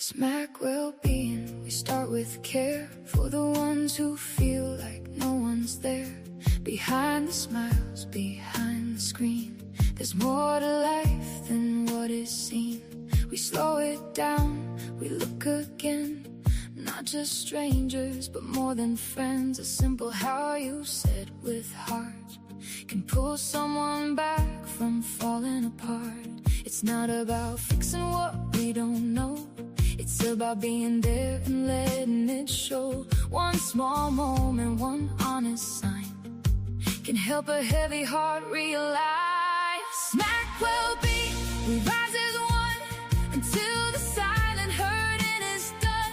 SMAC Wellbeing, we start with care for the ones who feel like no one's there. Behind the smiles, behind the screen, there's more to life than what is seen. We slow it down, we look again, not just strangers, but more than friends. A simple how you said with heart can pull someone back from falling apart. It's not about fixing what we don't know, it's about being there and letting it show. One small moment, one honest sign can help a heavy heart realize. SMAC Wellbeing, we rise as one until the silent hurting is done.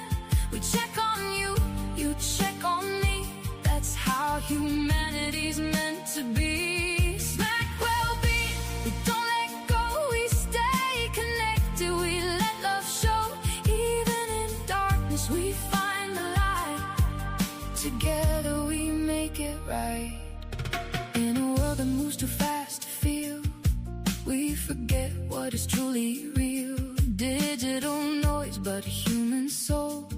We check on you, you check on me, that's how humanity's meant to be. SMAC Wellbeing, we don't let go, we stay connected, we let love show. Even in darkness we find the light, together we make it right. In a world that moves too fast to feel, we forget what is truly real. Digital noise but human soul,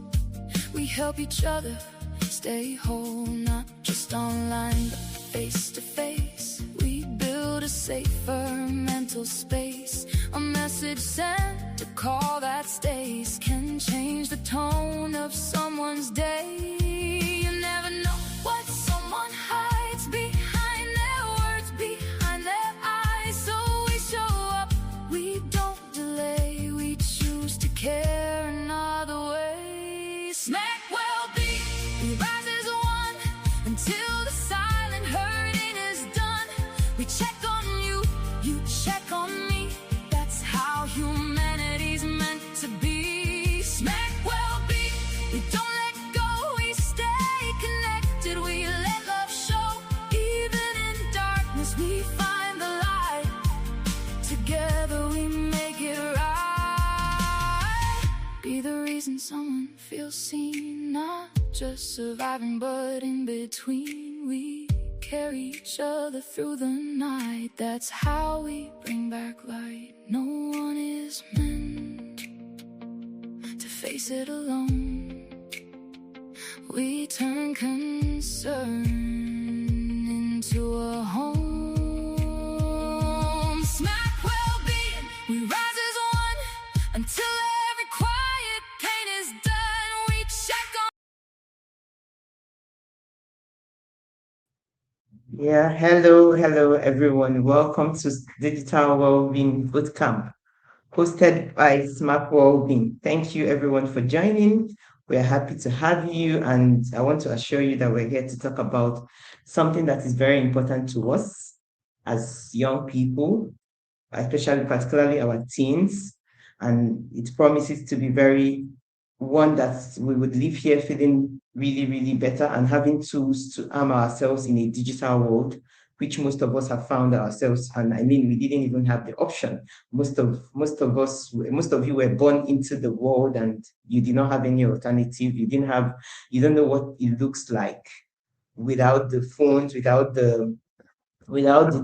we help each other stay whole, not just online but face to face. We build a safer mental space. A message sent, a call that stays, can change the tone of someone's day. You never know what someone hides behind their words, behind their eyes. So we show up, we don't delay, we choose to care another way. SMAC Wellbeing, we rise as one until the silent hurting is done. We check on you, you check on me, that's how humanity's meant to be. SMAC Wellbeing, we don't let go, we stay connected, we let love show. Even in darkness we find the light, together we make it right. Be the reason someone feels seen, not just surviving but in between. We carry each other through the night, that's how we bring back light. No one is meant to face it alone, we turn concern into a home. SMAC Wellbeing, we rise as one until every quiet pain is done. We check on. Yeah, hello everyone. Welcome to Digital Wellbeing Bootcamp, hosted by SMACWellbeing. Thank you everyone for joining. We're happy to have you, and I want to assure you that we're here to talk about something that is very important to us as young people, particularly our teens, and it promises to be very one that we would live here feeling really better and having tools to arm ourselves in a digital world, which most of us have found ourselves. And I mean, we didn't even have the option. Most of you were born into the world and you did not have any alternative. You don't know what it looks like without the phones, without the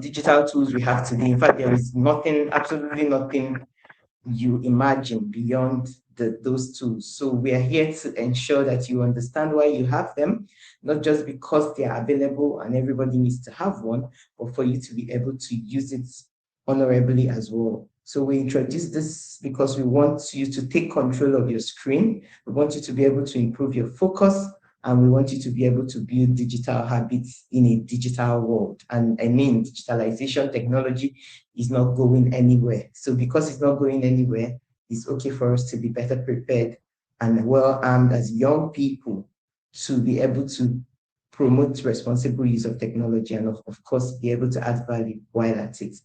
digital tools we have today. In fact, there is nothing, absolutely nothing you imagine beyond those tools. So we are here to ensure that you understand why you have them, not just because they are available and everybody needs to have one, but for you to be able to use it honorably as well. So we introduce this because we want you to take control of your screen. We want you to be able to improve your focus, and we want you to be able to build digital habits in a digital world. And I mean, digitalization technology is not going anywhere. So because it's not going anywhere, it's okay for us to be better prepared and well-armed as young people to be able to promote responsible use of technology and of course, be able to add value while at it.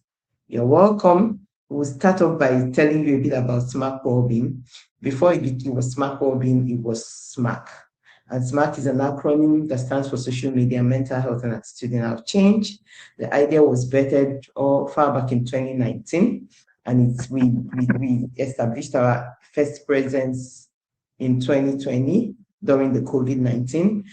You're welcome. We'll start off by telling you a bit about SMAC Wellbeing. Before it was SMAC Wellbeing, it was SMAC. And SMAC is an acronym that stands for Social Media, Mental Health, and Attitudinal Change. The idea was vetted far back in 2019, and we established our first presence in 2020 during the COVID-19.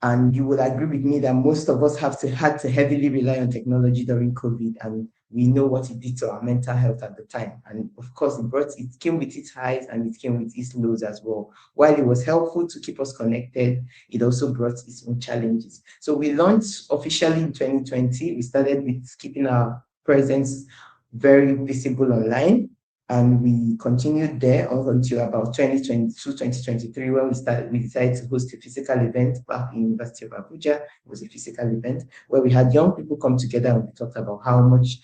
And you will agree with me that most of us had to heavily rely on technology during COVID, and we know what it did to our mental health at the time. And of course, it came with its highs and it came with its lows as well. While it was helpful to keep us connected, it also brought its own challenges. So we launched officially in 2020. We started with keeping our presence very visible online, and we continued there until about 2022, 2023, when we decided to host a physical event back in University of Abuja. It was a physical event where we had young people come together and we talked about how much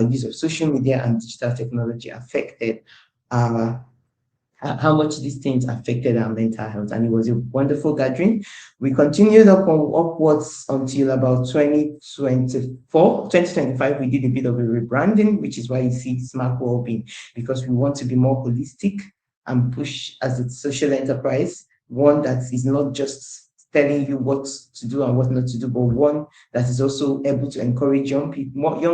use of social media and digital technology affected how much these things affected our mental health. And it was a wonderful gathering. We continued upwards until about 2024, 2025. We did a bit of a rebranding, which is why you see SMACWellbeing, because we want to be more holistic and push as a social enterprise, one that is not just telling you what to do and what not to do, but one that is also able to encourage young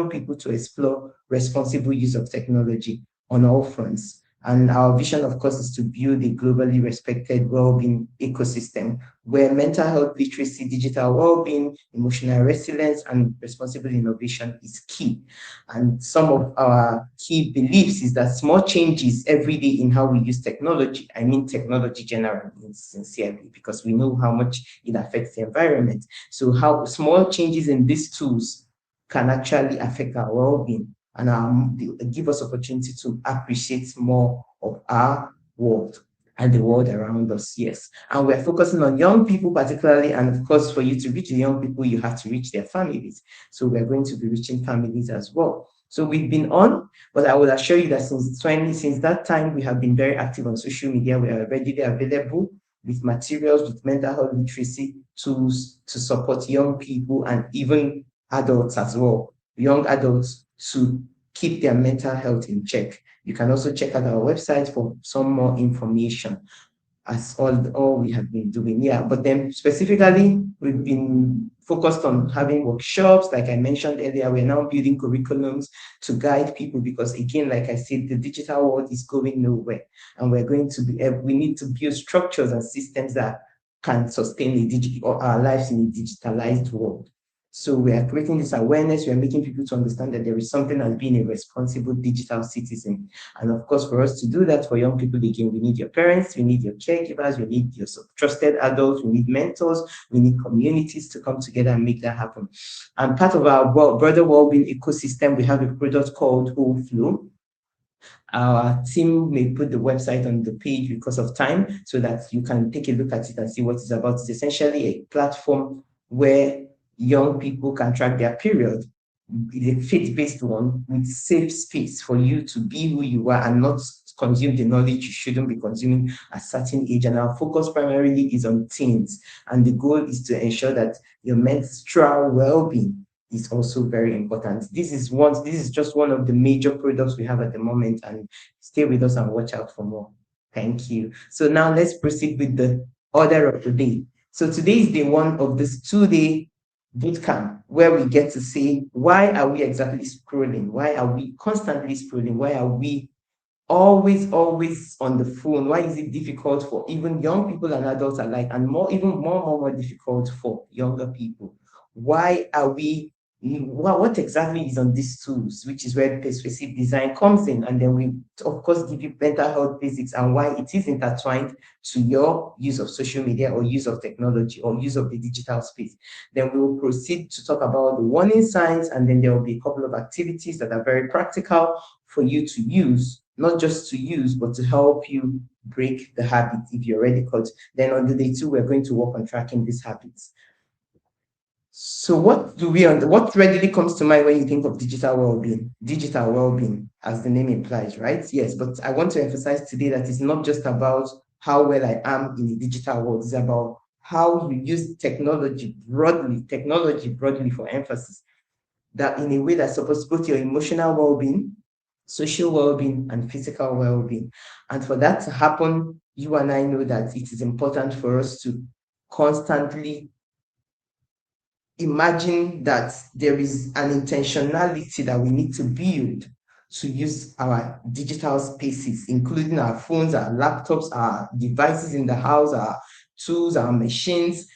people to explore responsible use of technology on all fronts. And our vision, of course, is to build a globally respected well-being ecosystem where mental health literacy, digital well-being, emotional resilience, and responsible innovation is key. And some of our key beliefs is that small changes every day in how we use technology, I mean technology generally, sincerely, because we know how much it affects the environment. So how small changes in these tools can actually affect our well-being and give us opportunity to appreciate more of our world and the world around us. Yes. And we're focusing on young people particularly. And of course, for you to reach the young people, you have to reach their families. So we're going to be reaching families as well. So we've been on, but I will assure you that since that time, we have been very active on social media. We are readily available with materials, with mental health literacy tools to support young people and even adults as well, young adults, to keep their mental health in check. You can also check out our website for some more information as all we have been doing. Yeah, but then specifically, we've been focused on having workshops. Like I mentioned earlier, we're now building curriculums to guide people because, again, like I said, the digital world is going nowhere. And we need to build structures and systems that can sustain our lives in a digitalized world. So we are creating this awareness. We are making people to understand that there is something as being a responsible digital citizen. And of course, for us to do that, for young people, again, we need your parents, we need your caregivers, we need your trusted adults, we need mentors, we need communities to come together and make that happen. And part of our broader wellbeing ecosystem, we have a product called Whole Flow. Our team may put the website on the page because of time so that you can take a look at it and see what it's about. It's essentially a platform where young people can track their period. It's a faith-based one with safe space for you to be who you are and not consume the knowledge you shouldn't be consuming at a certain age. And our focus primarily is on teens. And the goal is to ensure that your menstrual well-being is also very important. This is just one of the major products we have at the moment, and stay with us and watch out for more. Thank you. So now let's proceed with the order of the day. So today is day one of this 2-day bootcamp where we get to see why are we exactly scrolling? Why are we constantly scrolling? Why are we always on the phone? Why is it difficult for even young people and adults alike, and even more difficult for younger people? Why are we what exactly is on these tools, which is where persuasive design comes in, and then we of course give you mental health basics and why it is intertwined to your use of social media or use of technology or use of the digital space. Then we will proceed to talk about the warning signs, and then there will be a couple of activities that are very practical for you to use, not just to use, but to help you break the habit if you're already caught. Then on the day 2, we're going to work on tracking these habits. So what readily comes to mind when you think of digital well-being? Digital well-being, as the name implies, right? Yes, but I want to emphasize today that it's not just about how well I am in the digital world. It's about how you use technology broadly for emphasis, that in a way that supports both your emotional well-being, social well-being, and physical well-being. And for that to happen, you and I know that it is important for us to constantly imagine that there is an intentionality that we need to build to use our digital spaces, including our phones, our laptops, our devices in the house, our tools, our machines.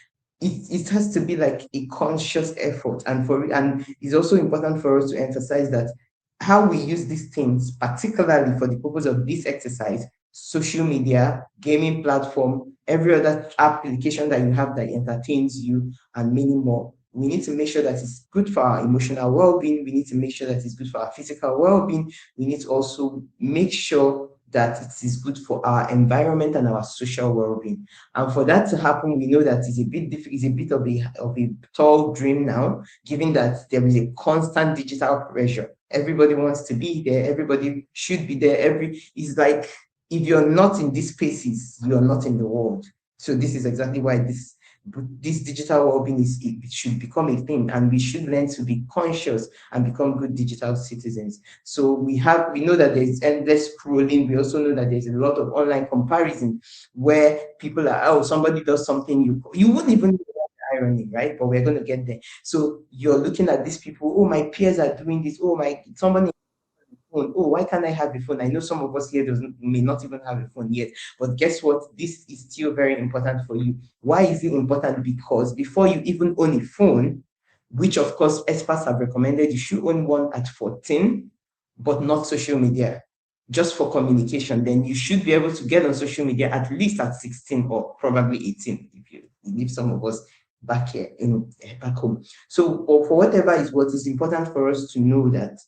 It has to be like a conscious effort. And it's also important for us to emphasize that how we use these things, particularly for the purpose of this exercise, social media, gaming platform, every other application that you have that entertains you, and many more. We need to make sure that it's good for our emotional well-being. We need to make sure that it's good for our physical well-being. We need to also make sure that it is good for our environment and our social well-being. And for that to happen, we know that it's a bit it's a bit of a tall dream now, given that there is a constant digital pressure. Everybody wants to be there. Everybody should be there. It's like if you're not in these spaces, you're not in the world. So this is exactly why this digital well-being it should become a thing, and we should learn to be conscious and become good digital citizens. So we know that there's endless scrolling. We also know that there's a lot of online comparison where people are, oh, somebody does something, you wouldn't even know the irony, right? But we're going to get there. So you're looking at these people, oh, my peers are doing this, oh, my somebody phone. Oh, why can't I have a phone? I know some of us here may not even have a phone yet, but guess what? This is still very important for you. Why is it important? Because before you even own a phone, which of course experts have recommended, you should own one at 14, but not social media, just for communication. Then you should be able to get on social media at least at 16 or probably 18 if you leave some of us back here back home. So for whatever is what is important for us to know that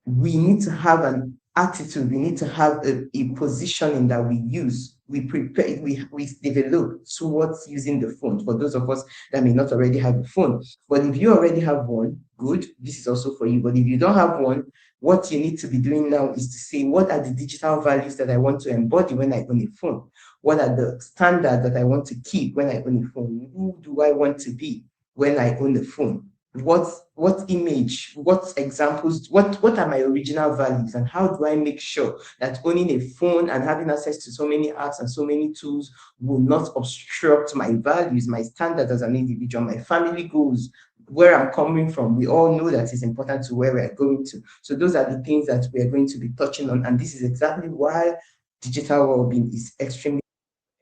we need to have an attitude, we need to have a positioning that we use, we prepare, we develop towards using the phone, for those of us that may not already have a phone. But if you already have one, good, this is also for you. But if you don't have one, what you need to be doing now is to say, what are the digital values that I want to embody when I own a phone? What are the standards that I want to keep when I own a phone? Who do I want to be when I own a phone? What image, what examples, what are my original values, and how do I make sure that owning a phone and having access to so many apps and so many tools will not obstruct my values, my standards as an individual, my family goals, where I'm coming from. We all know that it's important to where we're going to. So those are the things that we are going to be touching on, and this is exactly why digital well-being is extremely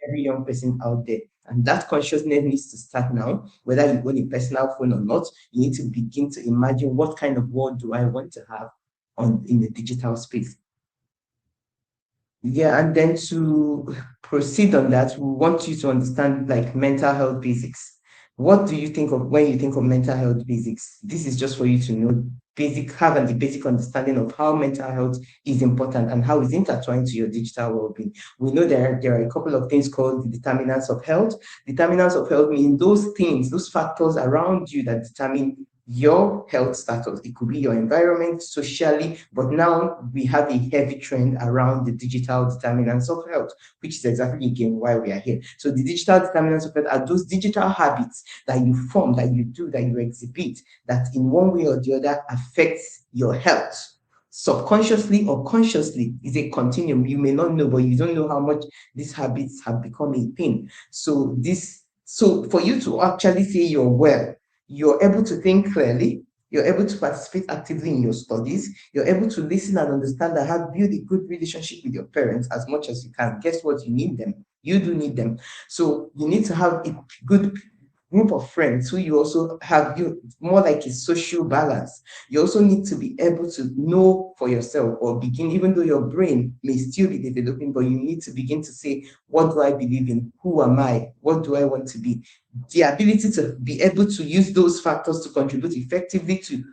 every young person out there. And that consciousness needs to start now, whether you own a personal phone or not. You need to begin to imagine, what kind of world do I want to have in the digital space. Yeah, and then to proceed on that, we want you to understand like mental health basics. What do you think of when you think of mental health basics? This is just for you to know have the basic understanding of how mental health is important and how it's intertwined to your digital well-being. We know there are a couple of things called the determinants of health. Determinants of health mean those things, those factors around you that determine your health status. It could be your environment, socially, but now we have a heavy trend around the digital determinants of health, which is exactly again why we are here. So the digital determinants of health are those digital habits that you form, that you do, that you exhibit, that in one way or the other affects your health. Subconsciously or consciously is a continuum. You may not know, but you don't know how much these habits have become a thing. So for you to actually say you're well, you're able to think clearly, you're able to participate actively in your studies, you're able to listen and understand and have build a good relationship with your parents as much as you can. Guess what? You need them. You do need them. So you need to have a good group of friends who you also have you more like a social balance. You also need to be able to know for yourself or begin, even though your brain may still be developing, but you need to begin to say, what do I believe in? Who am I? What do I want to be? The ability to be able to use those factors to contribute effectively to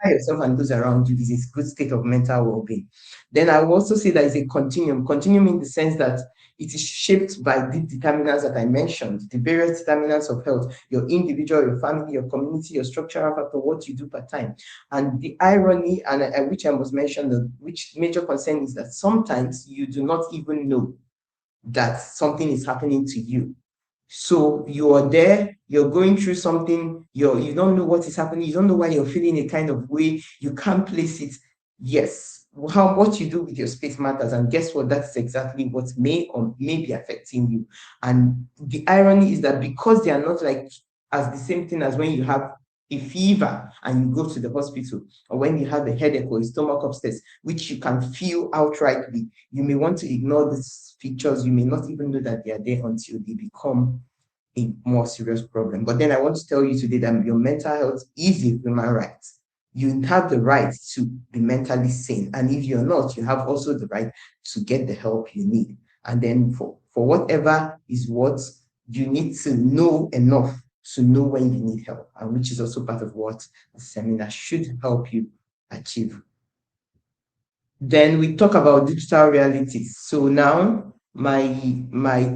yourself and those around you is a good state of mental well-being. Then I will also say that is a continuum in the sense that it is shaped by the determinants that I mentioned, the various determinants of health, your individual, your family, your community, your structural factor, what you do per time. And the irony, and which I must mention, which major concern is that sometimes you do not even know that something is happening to you. So you are there, you're going through something, you don't know what is happening, you don't know why you're feeling a kind of way, you can't place it. Yes, what you do with your space matters, and guess what? That's exactly what may be affecting you. And the irony is that because they are not like as the same thing as when you have a fever and you go to the hospital, or when you have a headache or a stomach upset, which you can feel outrightly, you may want to ignore these features. You may not even know that they are there until they become a more serious problem. But then I want to tell you today that your mental health is a human right. you have the right to be mentally sane. And if you're not, you have also the right to get the help you need. And then for whatever is what, you need to know enough to know when you need help, and which is also part of what the seminar should help you achieve. Then we talk about digital realities. So now my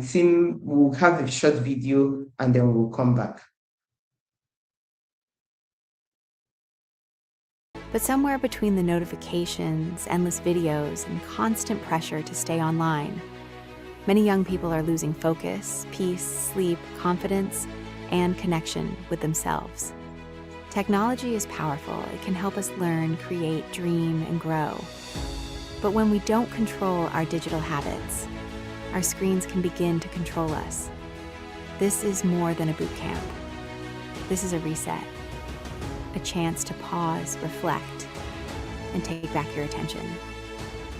team will have a short video and then we'll come back. But somewhere between the notifications, endless videos, and constant pressure to stay online, many young people are losing focus, peace, sleep, confidence, and connection with themselves. Technology is powerful. It can help us learn, create, dream, and grow. But when we don't control our digital habits, our screens can begin to control us. This is more than a boot camp. This is a reset, a chance to pause, reflect, and take back your attention.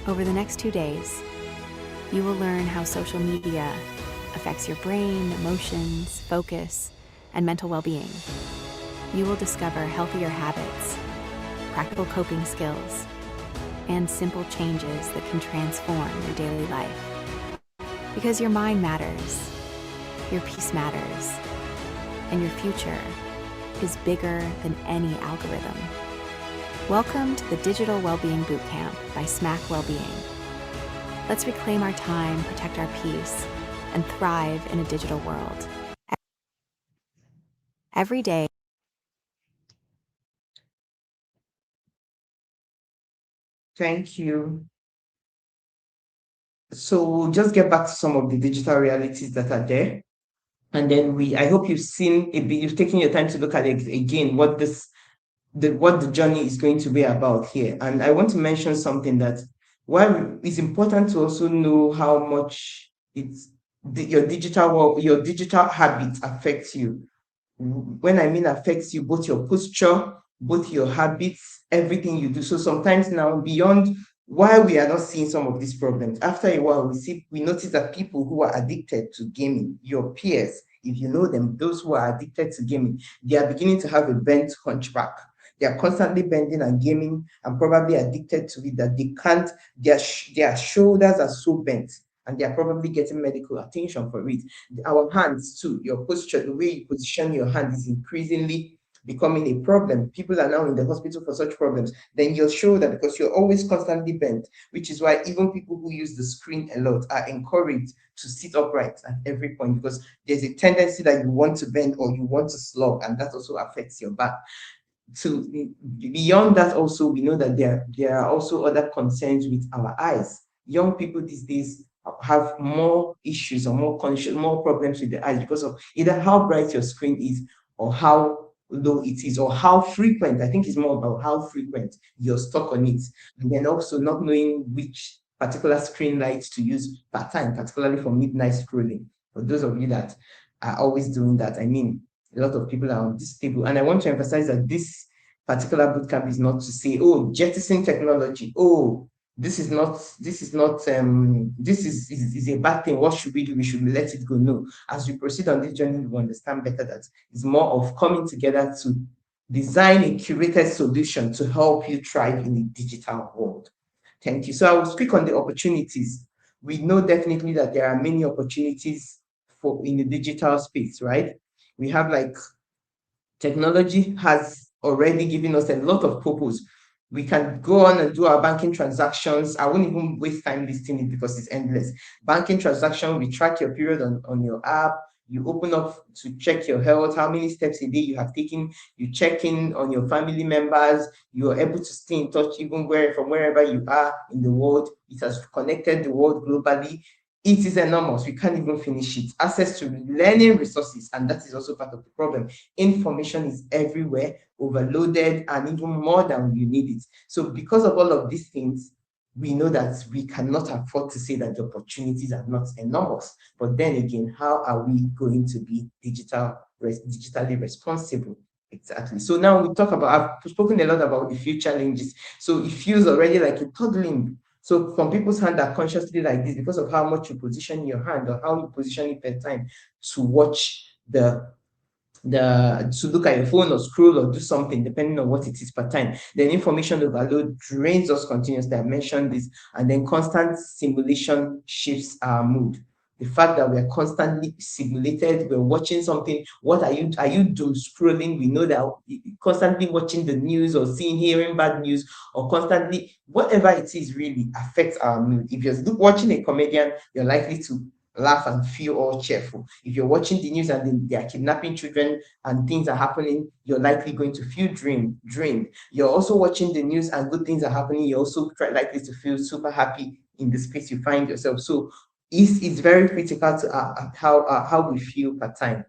Over the next 2 days, you will learn how social media affects your brain, emotions, focus, and mental well-being. You will discover healthier habits, practical coping skills, and simple changes that can transform your daily life. Because your mind matters, your peace matters, and your future is bigger than any algorithm. Welcome to the Digital Wellbeing Bootcamp by SMACWellbeing. Let's reclaim our time, protect our peace, and thrive in a digital world. Every day. Thank you. So we'll just get back to some of the digital realities that are there. And then I hope you've seen it, you've taken your time to look at it again, what the journey is going to be about here. And I want to mention something that while it's important to also know how much your digital habits affect you. When I mean affects you, both your posture, both your habits, everything you do. So sometimes now, beyond why we are not seeing some of these problems, after a while we notice that people who are addicted to gaming, your peers, if you know them, those who are addicted to gaming, they are beginning to have a bent hunchback. They are constantly bending and gaming and probably addicted to it, that they can't, their shoulders are so bent, and they are probably getting medical attention for it. Our hands too, your posture, the way you position your hand is increasingly becoming a problem. People are now in the hospital for such problems. Then your shoulder, because you're always constantly bent, which is why even people who use the screen a lot are encouraged to sit upright at every point, because there's a tendency that you want to bend or you want to slog, and that also affects your back. So beyond that, also we know that there are also other concerns with our eyes. Young people these days have more issues or more problems with the eyes because of either how bright your screen is or how low it is, or how frequent. I think it's more about how frequent you're stuck on it, and then also not knowing which particular screen lights to use per time, particularly for midnight scrolling. For those of you that are always doing that, I mean, a lot of people are on this table. And I want to emphasize that this particular bootcamp is not to say, oh, jettison technology. Oh, this is a bad thing. What should we do? We should let it go. No. As we proceed on this journey, we will understand better that it's more of coming together to design a curated solution to help you thrive in the digital world. Thank you. So I will speak on the opportunities. We know definitely that there are many opportunities in the digital space, right? We have like technology has already given us a lot of purpose. We can go on and do our banking transactions. I won't even waste time listing it because it's endless. Banking transaction, we track your period on your app. You open up to check your health, how many steps a day you have taken. You check in on your family members. You are able to stay in touch even from wherever you are in the world. It has connected the world globally. It is enormous. We can't even finish it. Access to learning resources, and that is also part of the problem. Information is everywhere, overloaded, and even more than you need it. So because of all of these things, we know that we cannot afford to say that the opportunities are not enormous. But then again, how are we going to be digitally responsible? Exactly. So now we talk about, I've spoken a lot about the few challenges. So it feels already like a toddling. So some people's hands are consciously like this because of how much you position your hand or how you position it per time to watch the to look at your phone or scroll or do something, depending on what it is per time. Then information overload drains us continuously. I mentioned this. And then constant simulation shifts our mood. The fact that we are constantly simulated, we're watching something. What are you doom scrolling? We know that constantly watching the news or hearing bad news, or constantly, whatever it is, really affects our mood. If you're watching a comedian, you're likely to laugh and feel all cheerful. If you're watching the news and they are kidnapping children and things are happening, you're likely going to feel drained. You're also watching the news and good things are happening, you're also likely to feel super happy in the space you find yourself. So it's very critical to how we feel per time.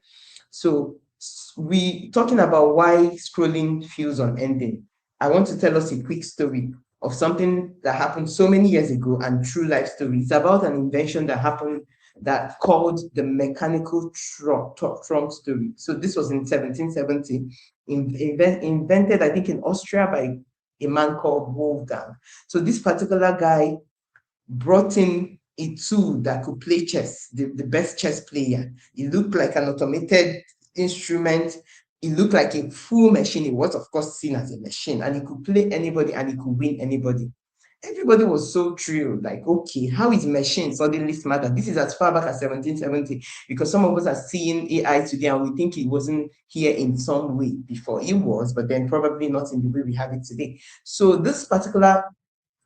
So we talking about why scrolling feels unending. I want to tell us a quick story of something that happened so many years ago, and true life story. It's about an invention that happened that called the mechanical trunk story. So this was in 1770, invented, I think, in Austria by a man called Wolfgang. So this particular guy brought in a tool that could play chess, the best chess player. It looked like an automated instrument. It looked like a full machine. It was, of course, seen as a machine, and it could play anybody and it could win anybody. Everybody was so thrilled, like, okay, how is machine suddenly smarter? This is as far back as 1770, because some of us are seeing AI today and we think it wasn't here in some way before. It was, but then probably not in the way we have it today. So this particular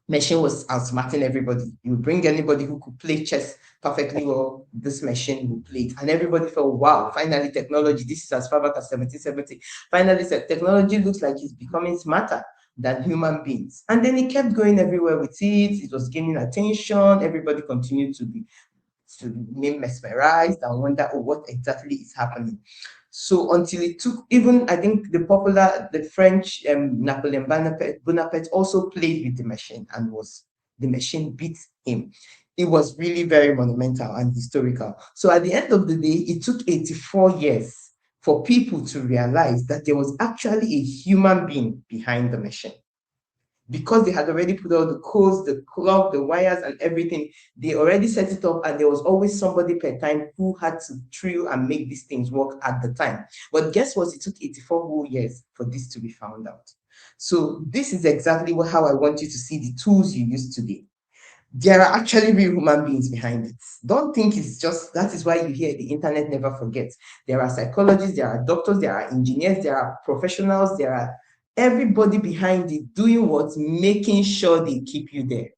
machine was outsmarting everybody. You bring anybody who could play chess perfectly well, this machine will play it. And everybody felt, wow, finally technology, this is as far back as 1770. Finally, technology looks like it's becoming smarter than human beings. And then it kept going everywhere with it. It was gaining attention. Everybody continued to be mesmerized and wonder, oh, what exactly is happening? So until it took, even I think the French Napoleon Bonaparte also played with the machine, and the machine beat him. It was really very monumental and historical. So at the end of the day, it took 84 years for people to realize that there was actually a human being behind the machine. Because they had already put all the codes, the clock, the wires, and everything, they already set it up, and there was always somebody per time who had to trill and make these things work at the time. But guess what? It took 84 whole years for this to be found out. So this is exactly how I want you to see the tools you use today. There are actually real human beings behind it. Don't think it's just, that is why you hear the internet never forgets. There are psychologists, there are doctors, there are engineers, there are professionals, there are everybody behind it doing what? Making sure they keep you there.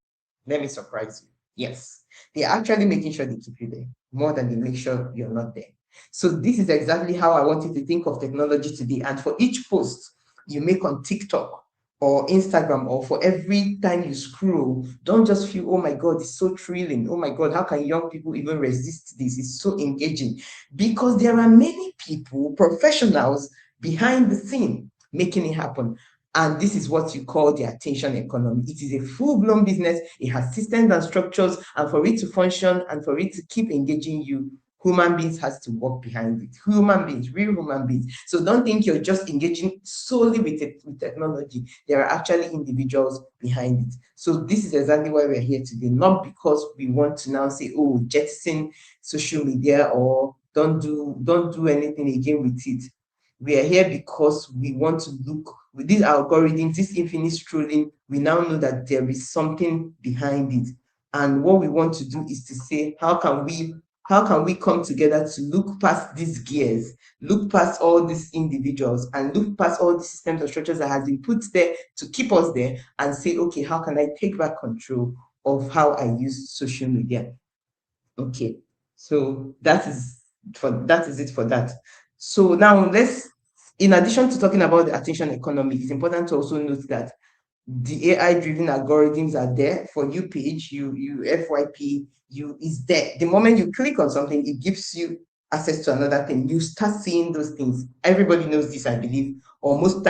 Let me surprise you. Yes, they're actually making sure they keep you there more than they make sure you're not there. So this is exactly how I want you to think of technology today. And for each post you make on TikTok or Instagram, or for every time you scroll, don't just feel, oh my God, it's so thrilling. Oh my God, how can young people even resist this? It's so engaging. Because there are many people, professionals behind the scene making it happen. And this is what you call the attention economy. It is a full-blown business. It has systems and structures, and for it to function and for it to keep engaging you, human beings has to work behind it. Human beings, real human beings. So don't think you're just engaging solely with technology. There are actually individuals behind it. So this is exactly why we're here today. Not because we want to now say, oh, jettison social media or don't do anything again with it. We are here because we want to look with these algorithms, this infinite scrolling. We now know that there is something behind it. And what we want to do is to say, how can we come together to look past these gears, look past all these individuals, and look past all the systems and structures that has been put there to keep us there, and say, okay, how can I take back control of how I use social media? Okay, so that is it for that. So now in addition to talking about the attention economy, it's important to also note that the AI-driven algorithms are there for you. Page, you FYP, is there. The moment you click on something, it gives you access to another thing. You start seeing those things. Everybody knows this, I believe, or most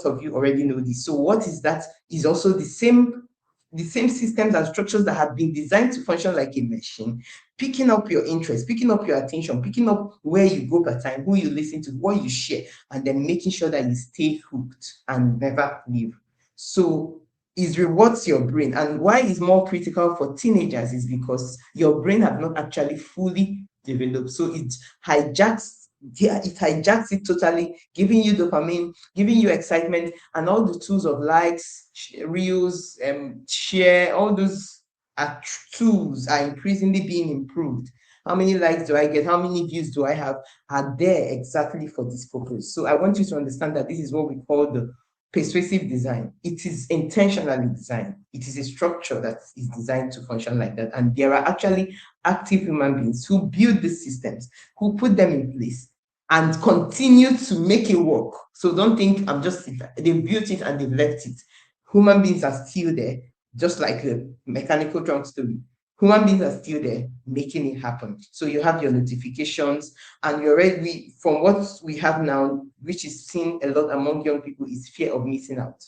of you already know this. So what is that? Is also the same systems and structures that have been designed to function like a machine, picking up your interest, picking up your attention, picking up where you go per time, who you listen to, what you share, and then making sure that you stay hooked and never leave. So it rewards your brain. And why it's more critical for teenagers is because your brain have not actually fully developed. So it hijacks Yeah, it hijacks it totally, giving you dopamine, giving you excitement, and all the tools of likes, reels, share, all those tools are increasingly being improved. How many likes do I get? How many views do I have? Are there exactly for this purpose. So I want you to understand that this is what we call the persuasive design. It is intentionally designed. It is a structure that is designed to function like that. And there are actually active human beings who build these systems, who put them in place and continue to make it work. So don't think they built it and they've left it. Human beings are still there, just like the mechanical trunk story. Human beings are still there making it happen. So you have your notifications, and you're already, from what we have now, which is seen a lot among young people, is fear of missing out.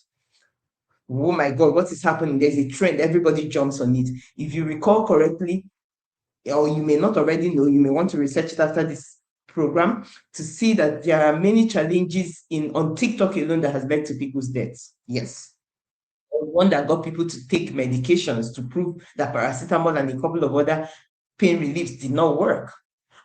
Oh my God, what is happening? There's a trend, everybody jumps on it. If you recall correctly, or you may not already know, you may want to research it after this program to see that there are many challenges on TikTok alone that has led to people's deaths. Yes. One that got people to take medications to prove that paracetamol and a couple of other pain reliefs did not work.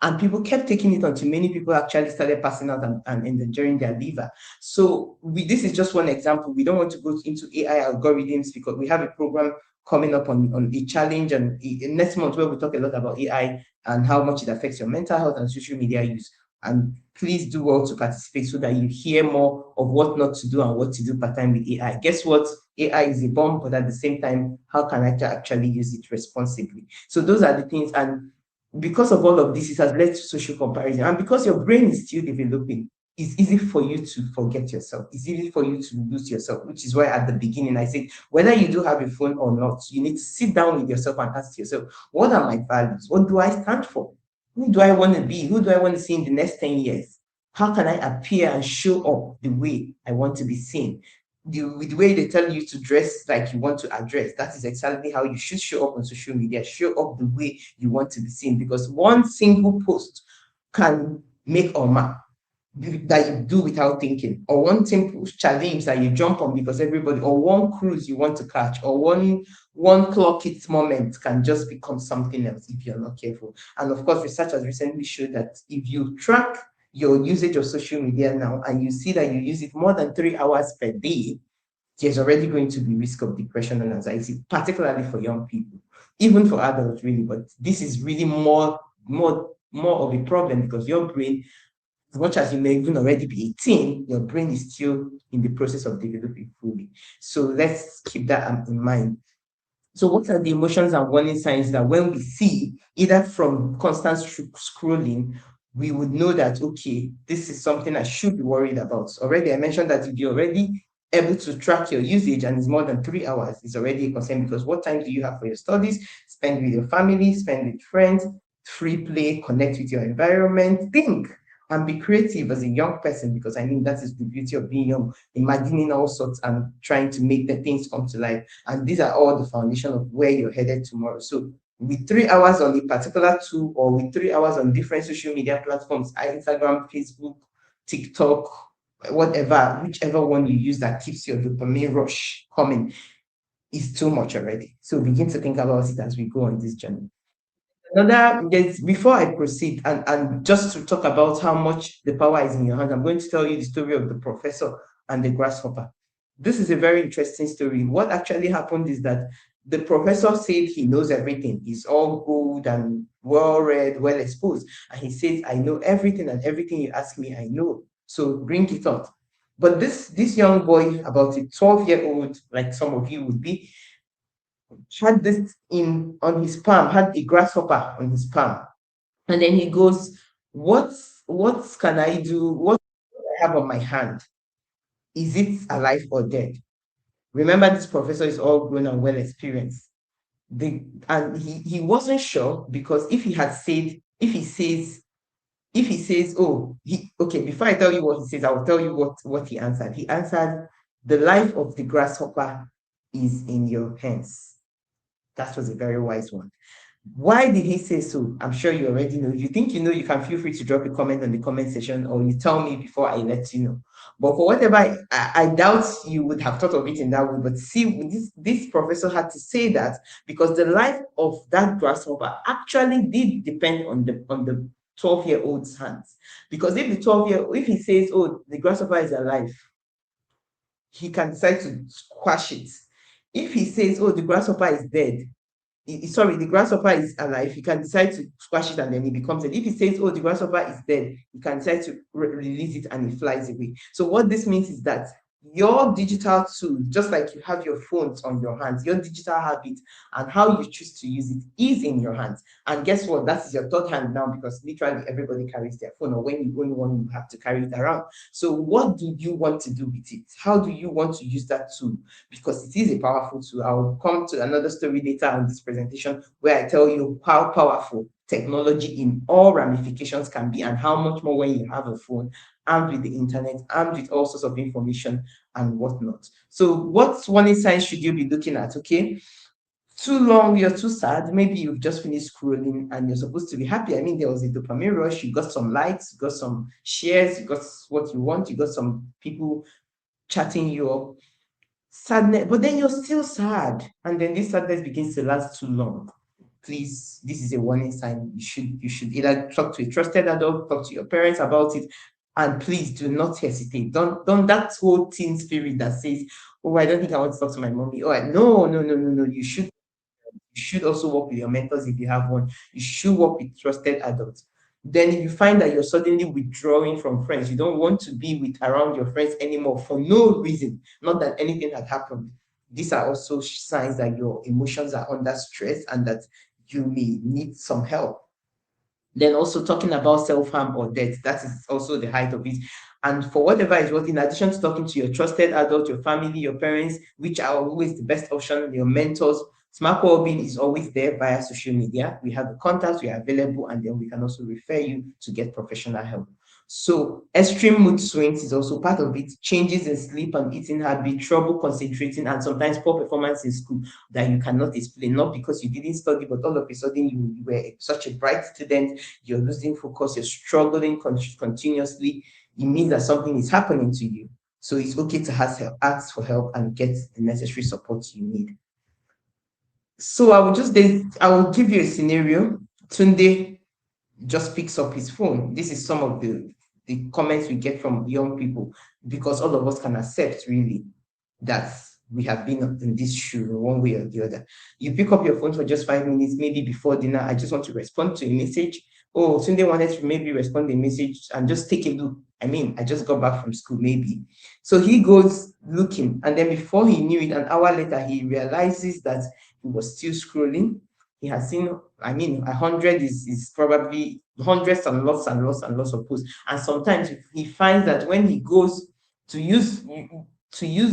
And people kept taking it until many people actually started passing out and endangered their liver. So this is just one example. We don't want to go into AI algorithms because we have a program coming up on a challenge and next month where we talk a lot about AI and how much it affects your mental health and social media use. And please do well to participate so that you hear more of what not to do and what to do part-time with AI. Guess what? AI is a bomb, but at the same time, how can I actually use it responsibly? So those are the things. And because of all of this, it has led to social comparison. And because your brain is still developing, it's easy for you to forget yourself. It's easy for you to lose yourself, which is why at the beginning I said, whether you do have a phone or not, you need to sit down with yourself and ask yourself, what are my values? What do I stand for? Who do I want to be? Who do I want to see in the next 10 years? How can I appear and show up the way I want to be seen? The way they tell you to dress like you want to address, that is exactly how you should show up on social media. Show up the way you want to be seen, because one single post can make or mark that you do without thinking, or one simple challenge that you jump on because everybody, or one cruise you want to catch, or one clock it moment can just become something else if you're not careful. And of course, research has recently showed that if you track your usage of social media now and you see that you use it more than 3 hours per day, there's already going to be risk of depression and anxiety, particularly for young people, even for adults really. But this is really more of a problem because your brain, as much as you may even already be 18, your brain is still in the process of developing fully. So let's keep that in mind. So what are the emotions and warning signs that when we see, either from constant scrolling, we would know that, okay, this is something I should be worried about? Already, I mentioned that if you're already able to track your usage and it's more than 3 hours, it's already a concern, because what time do you have for your studies? Spend with your family, spend with friends, free play, connect with your environment, think and be creative as a young person, because I mean, that is the beauty of being young, imagining all sorts and trying to make the things come to life. And these are all the foundation of where you're headed tomorrow. So with 3 hours on a particular tool, or with 3 hours on different social media platforms, Instagram, Facebook, TikTok, whatever, whichever one you use that keeps your dopamine rush coming, is too much already. So begin to think about it as we go on this journey. Before I proceed, and just to talk about how much the power is in your hand, I'm going to tell you the story of the professor and the grasshopper. This is a very interesting story. What actually happened is that the professor said he knows everything. He's all good and well-read, well-exposed. And he says, I know everything, and everything you ask me, I know. So bring it on. But this young boy, about a 12-year-old, like some of you would be, had this on his palm, had a grasshopper on his palm. And then he goes, what can I do? What do I have on my hand? Is it alive or dead? Remember, this professor is all grown and well experienced. And he wasn't sure, because if he says, okay, before I tell you what he says, I will tell you what he answered. He answered, the life of the grasshopper is in your hands. That was a very wise one. Why did he say so? I'm sure you already know. If you think you know, you can feel free to drop a comment on the comment section, or you tell me before I let you know. But for whatever, I doubt you would have thought of it in that way. But see, this professor had to say that because the life of that grasshopper actually did depend on the 12-year-old's hands. Because if if he says, oh, the grasshopper is alive, he can decide to squash it. If he says, oh, the grasshopper is dead, sorry, the grasshopper is alive, he can decide to squash it and then it becomes dead. If he says, oh, the grasshopper is dead, he can decide to release it and it flies away. So what this means is that your digital tool, just like you have your phones on your hands, your digital habit and how you choose to use it is in your hands. And guess what? That is your third hand now, because literally everybody carries their phone, or when you only one, you have to carry it around. So what do you want to do with it? How do you want to use that tool? Because it is a powerful tool. I will come to another story later on this presentation where I tell you how powerful technology in all ramifications can be, and how much more when you have a phone armed with the internet, armed with all sorts of information and whatnot. So what warning signs should you be looking at? Okay, too long, you're too sad. Maybe you've just finished scrolling and you're supposed to be happy. I mean, there was a dopamine rush. You got some likes, you got some shares, you got what you want, you got some people chatting you up. Sadness, but then you're still sad, and then this sadness begins to last too long. Please, this is a warning sign. You should either talk to a trusted adult, talk to your parents about it, and please do not hesitate. Don't that whole teen spirit that says, oh, I don't think I want to talk to my mommy. Oh, no. You should also work with your mentors if you have one. You should work with trusted adults. Then if you find that you're suddenly withdrawing from friends, you don't want to be with around your friends anymore for no reason, not that anything had happened. These are also signs that your emotions are under stress and that you may need some help. Then also talking about self-harm or death, that is also the height of it. And for whatever is what, in addition to talking to your trusted adult, your family, your parents, which are always the best option, your mentors, SMAC Wellbeing is always there via social media. We have the contacts, we are available, and then we can also refer you to get professional help. So extreme mood swings is also part of it. Changes in sleep and eating habit, trouble concentrating, and sometimes poor performance in school that you cannot explain, not because you didn't study, but all of a sudden you were such a bright student, you're losing focus, you're struggling continuously. It means that something is happening to you. So it's okay to ask for help and get the necessary support you need. So I will give you a scenario. Tunde just picks up his phone. This is some of the comments we get from young people, because all of us can accept really that we have been in this shoe one way or the other. You pick up your phone for just 5 minutes, maybe before dinner. I just want to respond to a message. Oh, Tunde wanted to maybe respond a message and just take a look. I mean, I just got back from school, maybe. So he goes looking, and then before he knew it, an hour later, he realizes that he was still scrolling. He has seen, I mean, 100 is probably hundreds and lots and lots and lots of posts. And sometimes he finds that when he goes to use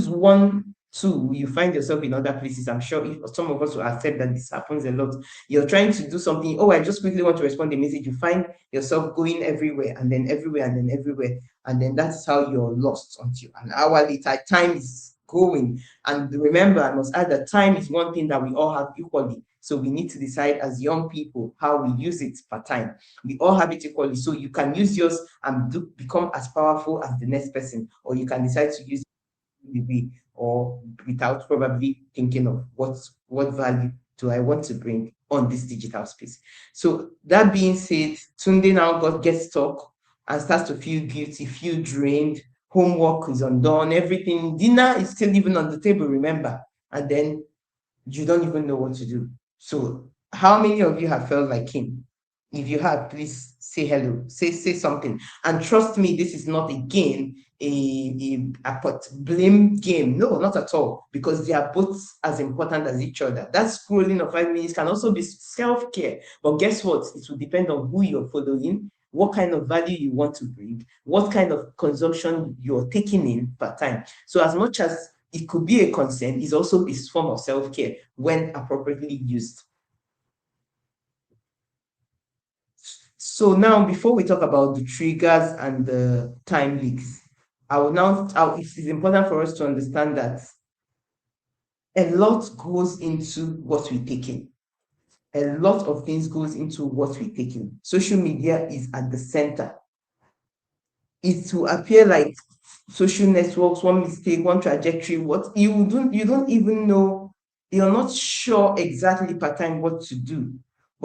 one tool, you find yourself in other places. I'm sure if some of us will accept that this happens a lot. You're trying to do something. Oh, I just quickly want to respond to a message. You find yourself going everywhere and then everywhere and then everywhere. And then that's how you're lost until an hour later. Time is going. And remember, I must add that time is one thing that we all have equally. So we need to decide as young people how we use it per time. We all have it equally. So you can use yours and become as powerful as the next person, or you can decide to use it or without probably thinking of what value do I want to bring on this digital space. So that being said, Tunde now gets stuck and starts to feel guilty, feel drained. Homework is undone, everything. Dinner is still even on the table, remember. And then you don't even know what to do. So how many of you have felt like him? If you have, please say hello, say something. And trust me, this is not again a blame game. No, not at all, because they are both as important as each other. That scrolling of 5 minutes can also be self-care. But guess what? It will depend on who you're following, what kind of value you want to bring, what kind of consumption you're taking in per time. So as much as it could be a concern, is also a form of self-care when appropriately used. So now, before we talk about the triggers and the time leaks, it is important for us to understand that a lot goes into what we take in. A lot of things goes into what we take in. Social media is at the center. It will appear like social networks, one mistake, one trajectory, what you don't even know, you're not sure exactly per time what to do.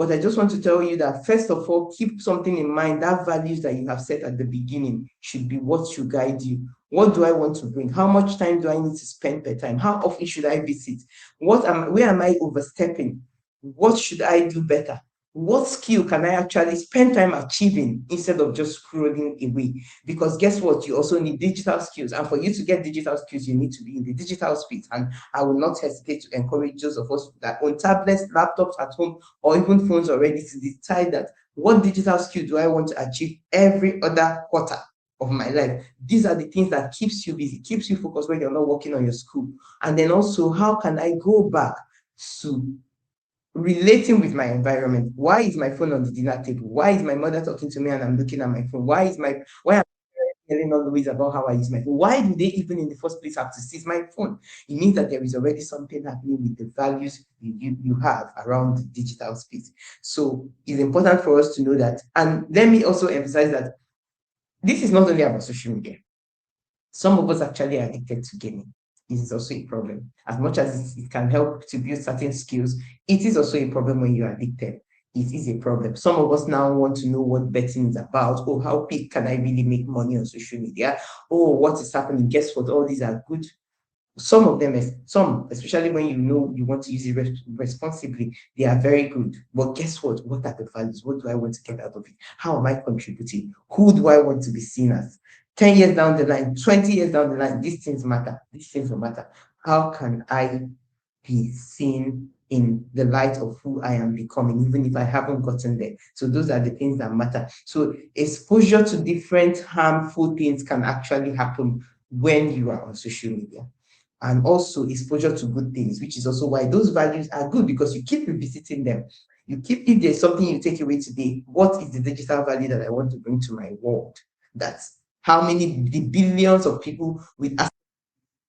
But I just want to tell you that, first of all, keep something in mind. That values that you have set at the beginning should be what should guide you. What do I want to bring? How much time do I need to spend per time? How often should I visit? Where am I overstepping? What should I do better? What skill can I actually spend time achieving instead of just scrolling away? Because guess what? You also need digital skills. And for you to get digital skills, you need to be in the digital space. And I will not hesitate to encourage those of us that own tablets, laptops at home, or even phones already, to decide that, what digital skill do I want to achieve every other quarter of my life? These are the things that keeps you busy, keeps you focused when you're not working on your school. And then also, how can I go back to relating with my environment? Why is my phone on the dinner table? Why is my mother talking to me and I'm looking at my phone? Why am I telling always about how I use my phone? Why do they even in the first place have to seize my phone? It means that there is already something happening with the values you have around the digital space. So it's important for us to know that. And let me also emphasize that this is not only about social media. Some of us actually are addicted to gaming. It is also a problem. As much as it can help to build certain skills, it is also a problem when you're addicted. It is a problem. Some of us now want to know what betting is about. Oh, how big can I really make money on social media? Oh, what is happening? Guess what? All these are good. Some of them, especially when you know you want to use it responsibly, they are very good. But guess what? What are the values? What do I want to get out of it? How am I contributing? Who do I want to be seen as? 10 years down the line, 20 years down the line, these things matter. These things will matter. How can I be seen in the light of who I am becoming, even if I haven't gotten there? So those are the things that matter. So exposure to different harmful things can actually happen when you are on social media. And also exposure to good things, which is also why those values are good, because you keep revisiting them. You keep, if there's something you take away today, what is the digital value that I want to bring to my world? That's how many the billions of people with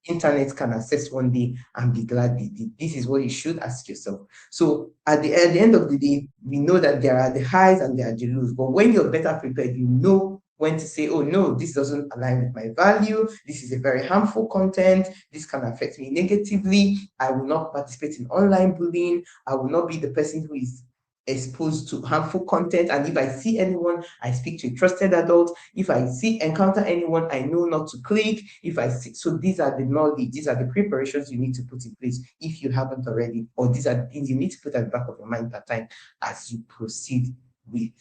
internet can access one day and be glad they did. This is what you should ask yourself. So at the end of the day, we know that there are the highs and there are the lows. But when you're better prepared, you know when to say, oh no, this doesn't align with my value. This is a very harmful content. This can affect me negatively. I will not participate in online bullying. I will not be the person who is exposed to harmful content. And if I see anyone, I speak to a trusted adult. If I encounter anyone, I know not to click. If I see, so these are the knowledge, these are the preparations you need to put in place if you haven't already, or these are the things you need to put at the back of your mind at time as you proceed with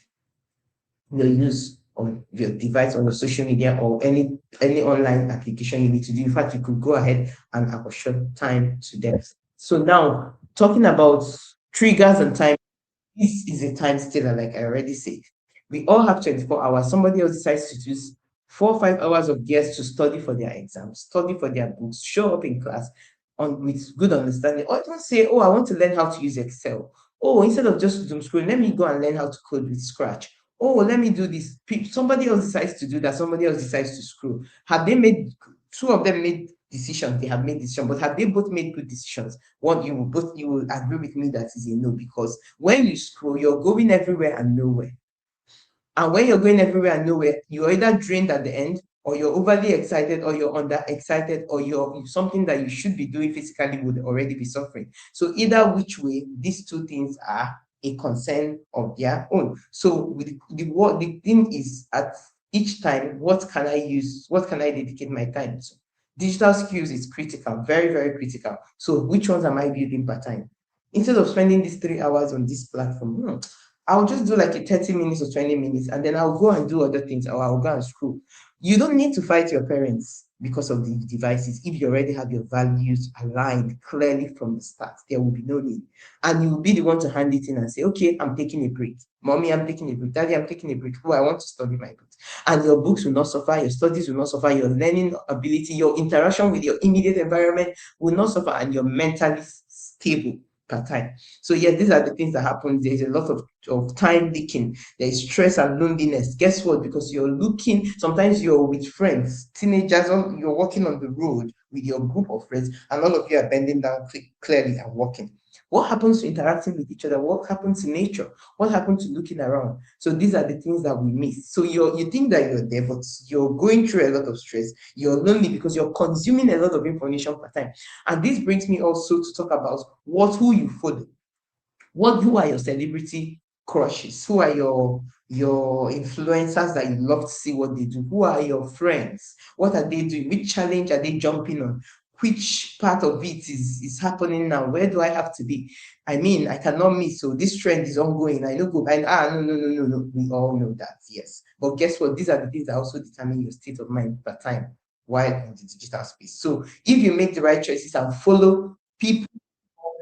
the use of your device or your social media or any online application you need to do. In fact, you could go ahead and apportion time to them. So now, talking about triggers and time, this is a time stealer, like I already said. We all have 24 hours. Somebody else decides to use 4 or 5 hours of theirs to study for their exams, study for their books, show up in class with good understanding. Or don't say, oh, I want to learn how to use Excel. Oh, instead of just doom scrolling, let me go and learn how to code with Scratch. Oh, let me do this. Somebody else decides to do that. Somebody else decides to scroll. Have they made, two of them made decisions, they have made decisions, but have they both made good decisions? You will agree with me that is a no, because when you scroll, you're going everywhere and nowhere. And when you're going everywhere and nowhere, you're either drained at the end, or you're overly excited, or you're under excited, or you're something that you should be doing physically would already be suffering. So either which way, these two things are a concern of their own. So the thing is, at each time, what can I use? What can I dedicate my time to? Digital skills is critical, very, very critical. So which ones am I building per time? Instead of spending these 3 hours on this platform, I'll just do like a 30 minutes or 20 minutes, and then I'll go and do other things, or I'll go and scroll. You don't need to fight your parents because of the devices. If you already have your values aligned clearly from the start, there will be no need. And you will be the one to hand it in and say, okay, I'm taking a break. Mommy, I'm taking a break. Daddy, I'm taking a break. Oh, I want to study my books. And your books will not suffer, your studies will not suffer, your learning ability, your interaction with your immediate environment will not suffer, and you're mentally stable per time. So yeah, these are the things that happen. There's a lot of time leaking. There's stress and loneliness. Guess what? Because you're looking, sometimes you're with friends, teenagers, you're walking on the road with your group of friends, and all of you are bending down clearly and walking. What happens to interacting with each other? What happens to nature? What happens to looking around? So these are the things that we miss. So you think that you're there, but you're going through a lot of stress. You're lonely because you're consuming a lot of information per time. And this brings me also to talk about who you follow. Who are your celebrity crushes? Who are your influencers that you love to see what they do? Who are your friends? What are they doing? Which challenge are they jumping on? Which part of it is happening now? Where do I have to be? I mean, I cannot miss. So this trend is ongoing. I don't go and no. We all know that, yes. But guess what? These are the things that also determine your state of mind per time while in the digital space. So if you make the right choices and follow people,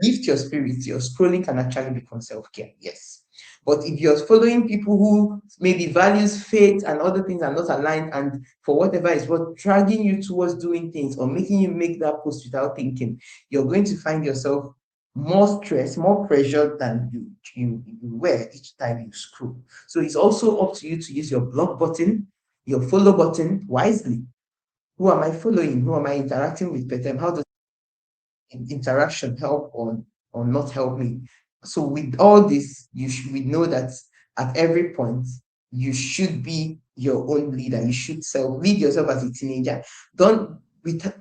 lift your spirits, your scrolling can actually become self-care, yes. But if you're following people who maybe values faith and other things are not aligned, and for whatever is what dragging you towards doing things or making you make that post without thinking, you're going to find yourself more stressed, more pressured than you were each time you scroll. So it's also up to you to use your block button, your follow button wisely. Who am I following? Who am I interacting with per time? How does interaction help or not help me? So with all this, we know that at every point you should be your own leader. You should lead yourself as a teenager. Don't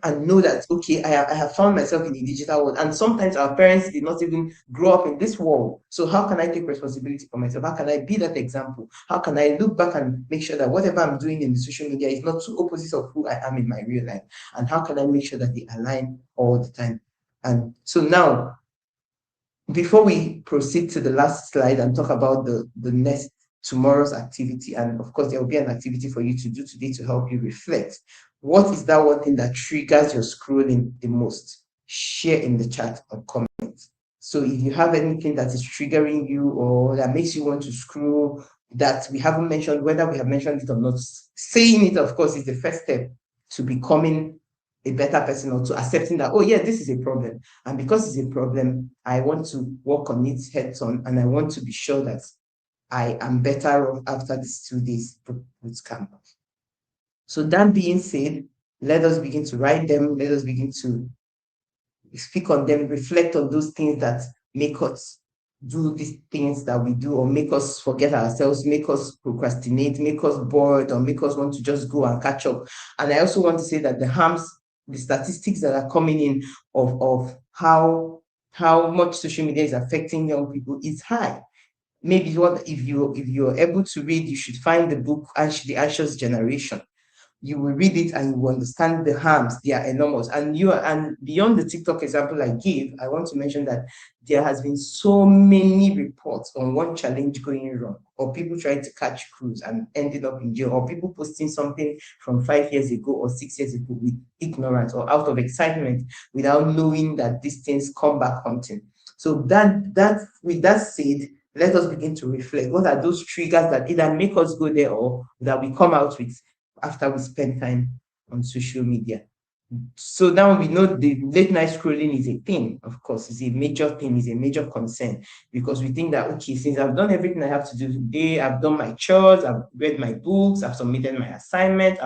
and know that okay, I have found myself in the digital world, and sometimes our parents did not even grow up in this world. So how can I take responsibility for myself? How can I be that example? How can I look back and make sure that whatever I'm doing in the social media is not two opposites of who I am in my real life? And how can I make sure that they align all the time? And so now, before we proceed to the last slide and talk about the next tomorrow's activity, and of course there will be an activity for you to do today to help you reflect. What is that one thing that triggers your scrolling the most? Share in the chat or comment. So if you have anything that is triggering you or that makes you want to scroll that we haven't mentioned, whether we have mentioned it or not, saying it, of course, is the first step to becoming a better person or to accepting that, oh yeah, this is a problem. And because it's a problem, I want to work on it heads on, and I want to be sure that I am better off after these 2 days boot camp. So that being said, let us begin to write them. Let us begin to speak on them, reflect on those things that make us do these things that we do, or make us forget ourselves, make us procrastinate, make us bored, or make us want to just go and catch up. And I also want to say that the statistics that are coming in of how much social media is affecting young people is high. Maybe if you're able to read, you should find the book The Anxious Generation. You will read it and you will understand the harms. They are enormous. And beyond the TikTok example I gave, I want to mention that there has been so many reports on one challenge going wrong, or people trying to catch crews and ended up in jail, or people posting something from 5 years ago or 6 years ago with ignorance or out of excitement without knowing that these things come back hunting. So with that said, let us begin to reflect. What are those triggers that either make us go there or that we come out with after we spend time on social media? So now we know the late night scrolling is a thing, of course, it's a major thing, is a major concern, because we think that, okay, since I've done everything I have to do today, I've done my chores, I've read my books, I've submitted my assignment,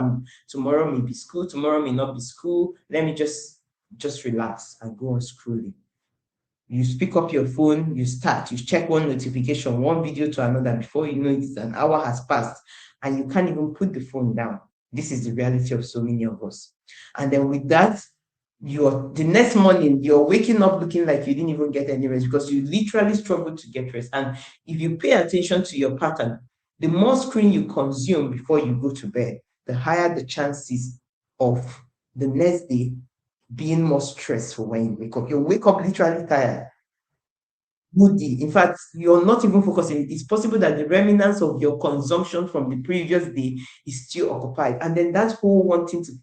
tomorrow may be school, tomorrow may not be school, let me just relax and go on scrolling. You pick up your phone, you check one notification, one video to another. Before you know it, an hour has passed and you can't even put the phone down. This is the reality of so many of us. And then with that, the next morning, you're waking up looking like you didn't even get any rest because you literally struggled to get rest. And if you pay attention to your pattern, the more screen you consume before you go to bed, the higher the chances of the next day being more stressful when you wake up. You wake up literally tired, moody. In fact, you're not even focusing. It's possible that the remnants of your consumption from the previous day is still occupied. And then that whole wanting to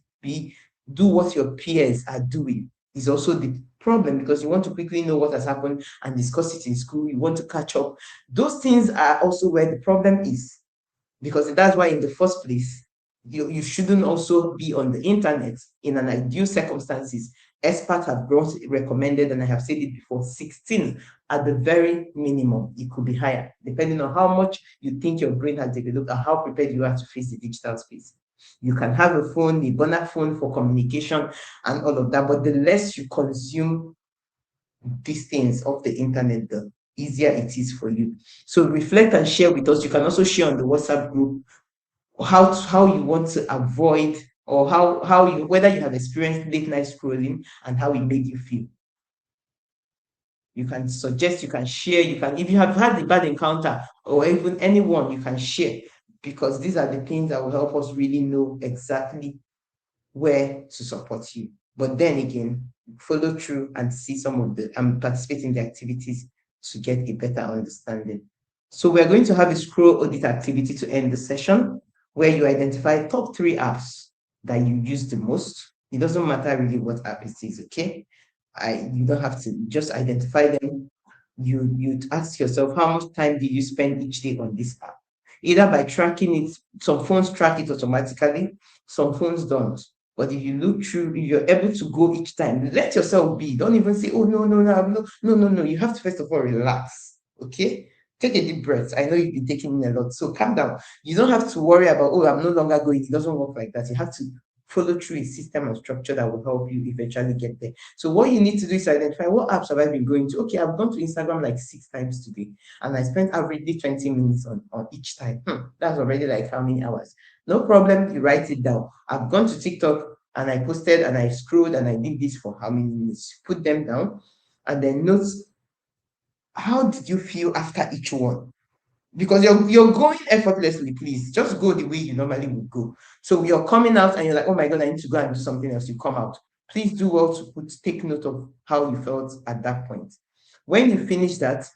do what your peers are doing is also the problem, because you want to quickly know what has happened and discuss it in school. You want to catch up. Those things are also where the problem is, because that's why in the first place, you shouldn't also be on the internet. In an ideal circumstances, experts have recommended, and I have said it before, 16 at the very minimum. It could be higher, depending on how much you think your brain has developed and how prepared you are to face the digital space. You can have a phone, a burner phone for communication and all of that, but the less you consume these things off the internet, the easier it is for you. So reflect and share with us. You can also share on the WhatsApp group how you want to avoid, or whether you have experienced late night scrolling and how it made you feel. you can suggest, you can share, you can, if you have had a bad encounter or even anyone, you can share, because these are the things that will help us really know exactly where to support you. But then again, follow through and see some of the and participate in the activities to get a better understanding. So we're going to have a scroll audit activity to end the session, where you identify top 3 apps that you use the most. It doesn't matter really what app it is, okay? You don't have to just identify them. You ask yourself, how much time do you spend each day on this app? Either by tracking it, some phones track it automatically, some phones don't. But if you look through, if you're able to go each time, let yourself be. Don't even say, oh, no. You have to first of all relax, okay? Take a deep breath. I know you've been taking in a lot, so calm down. You don't have to worry about, oh, I'm no longer going. It doesn't work like that. You have to follow through a system and structure that will help you eventually get there. So what you need to do is identify, what apps have I been going to? Okay, I've gone to Instagram like 6 times today, and I spent averagely 20 minutes on each time. That's already like how many hours? No problem, you write it down. I've gone to TikTok and I posted and I scrolled and I did this for how many minutes? Put them down and then note, how did you feel after each one? Because you're going effortlessly, please. Just go the way you normally would go. So you're coming out and you're like, oh my God, I need to go and do something else. You come out. Please do well to take note of how you felt at that point. When you finish that,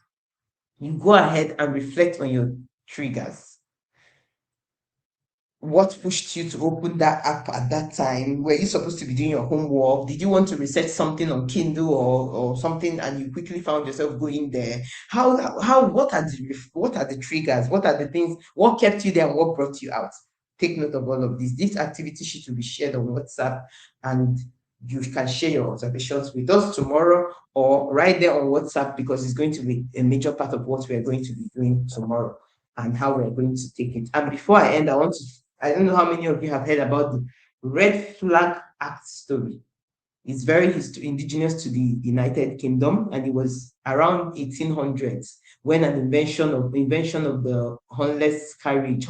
you go ahead and reflect on your triggers. What pushed you to open that app at that time? Were you supposed to be doing your homework? Did you want to research something on Kindle or something and you quickly found yourself going there? What are the triggers? What are the things? What kept you there and what brought you out? Take note of all of this. This activity sheet will be shared on WhatsApp, and you can share your observations with us tomorrow or right there on WhatsApp, because it's going to be a major part of what we're going to be doing tomorrow and how we're going to take it. And before I end, I don't know how many of you have heard about the Red Flag Act story. It's very indigenous to the United Kingdom, and it was around 1800s when an invention of the horseless carriage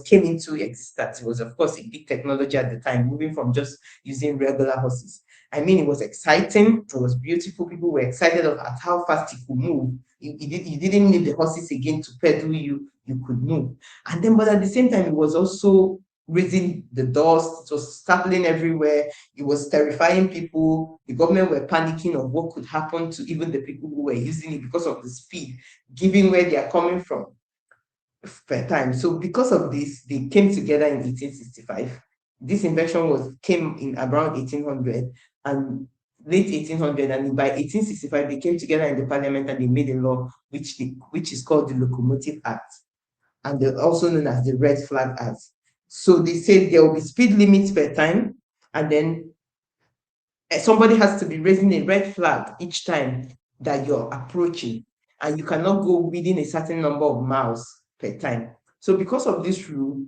came into existence. It was, of course, a big technology at the time, moving from just using regular horses. I mean, it was exciting. It was beautiful. People were excited at how fast it could move. You didn't need the horses again to pedal you. You could move. And then, but at the same time, it was also raising the dust. It was stapling everywhere. It was terrifying people. The government were panicking of what could happen to even the people who were using it because of the speed, given where they are coming from per time. So because of this, they came together in 1865. This invention came in around 1800 and late 1800, and by 1865 they came together in the parliament and they made a law which is called the Locomotive Act, and they're also known as the Red Flag Act. So they said there will be speed limits per time, and then somebody has to be raising a red flag each time that you're approaching, and you cannot go within a certain number of miles per time. So because of this rule,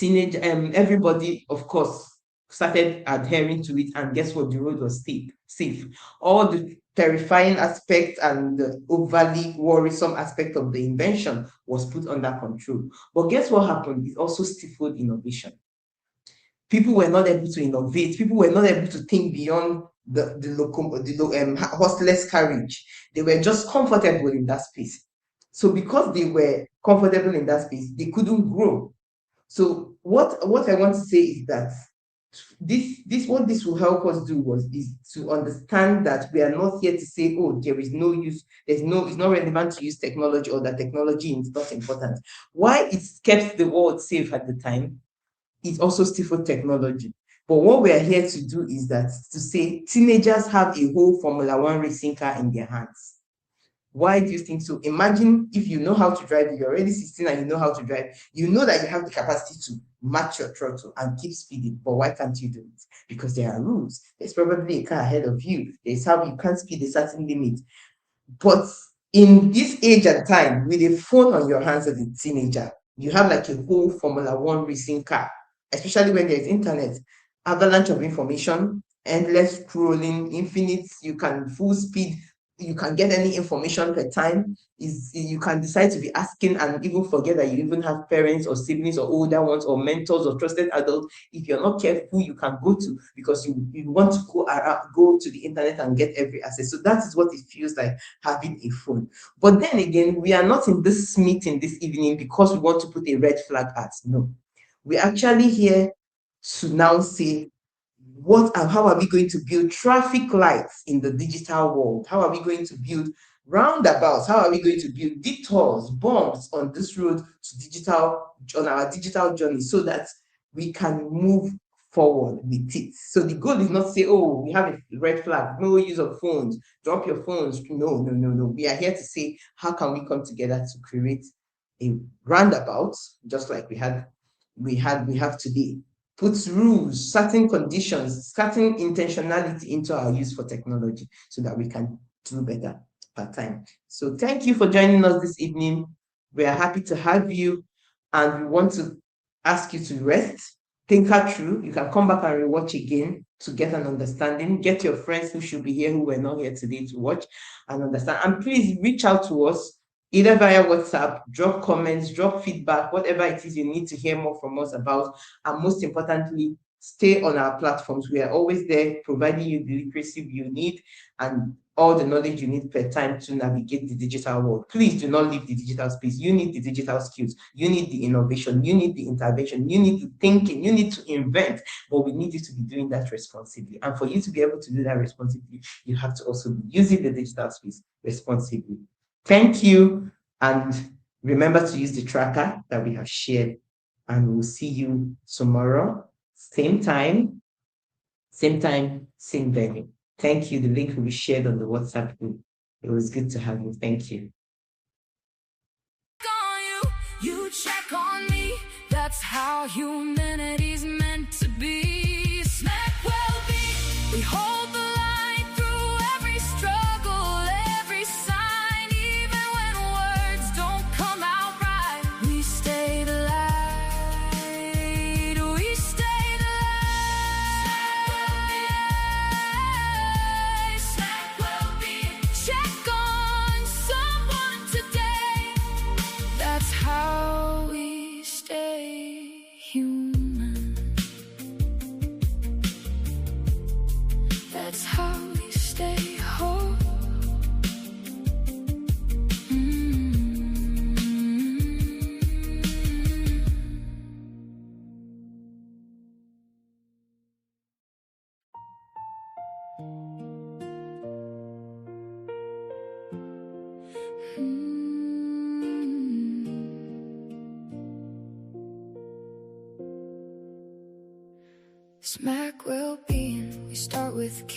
everybody, of course, started adhering to it, and guess what? The road was safe. All the terrifying aspect and the overly worrisome aspect of the invention was put under control. But guess what happened? It also stifled innovation. People were not able to innovate. People were not able to think beyond the horseless carriage. They were just comfortable in that space. So because they were comfortable in that space, they couldn't grow. So what I want to say is that what this will help us do is to understand that we are not here to say, oh, there is no use, it's not relevant to use technology, or that technology is not important. Why it kept the world safe at the time, it also stifled technology. But what we are here to do is that to say teenagers have a whole Formula One racing car in their hands. Why do you think so? Imagine if you know how to drive, you're already 16 and you know how to drive, you know that you have the capacity to match your throttle and keep speeding, but why can't you do it? Because there are rules. There's probably a car ahead of you. There's how you can't speed a certain limit. But in this age and time, with a phone on your hands as a teenager, you have like a whole Formula One racing car, especially when there's internet, avalanche of information, endless scrolling, infinite, you can full speed, you can get any information per time. Is you can decide to be asking and even forget that you even have parents or siblings or older ones or mentors or trusted adults. If you're not careful, you can go to, because you want to go to the internet and get every access. So that is what it feels like having a phone. But then again, we are not in this meeting this evening because we want to put a red flag at. No, we're actually here to now say, how are we going to build traffic lights in the digital world? How are we going to build roundabouts? How are we going to build detours, bumps on this road on our digital journey, so that we can move forward with it? So the goal is not to say, oh, we have a red flag, no use of phones, drop your phones. No, no, no, no. We are here to say, how can we come together to create a roundabout, just like we have today? Puts rules, certain conditions, certain intentionality into our use for technology, so that we can do better per time. So thank you for joining us this evening. We are happy to have you, and we want to ask you to rest, think her through. You can come back and rewatch again to get an understanding. Get your friends who should be here, who were not here today, to watch and understand. And please reach out to us either via WhatsApp, drop comments, drop feedback, whatever it is you need to hear more from us about. And most importantly, stay on our platforms. We are always there providing you the literacy you need and all the knowledge you need per time to navigate the digital world. Please do not leave the digital space. You need the digital skills. You need the innovation. You need the intervention. You need the thinking. You need to invent. But we need you to be doing that responsibly. And for you to be able to do that responsibly, you have to also be using the digital space responsibly. Thank you, and remember to use the tracker that we have shared, and we'll see you tomorrow, same time, same venue. Thank you. The link will be shared on the WhatsApp group. It was good to have you. Thank you. You check on me. That's how humanity's meant to be. SMAC Wellbeing. We hold the line through every struggle, every sign, even when words don't come out right. We stay the light. We stay the light. SMAC Wellbeing. Check on someone today. That's how we stay human. That's how we stay whole. Mm-hmm.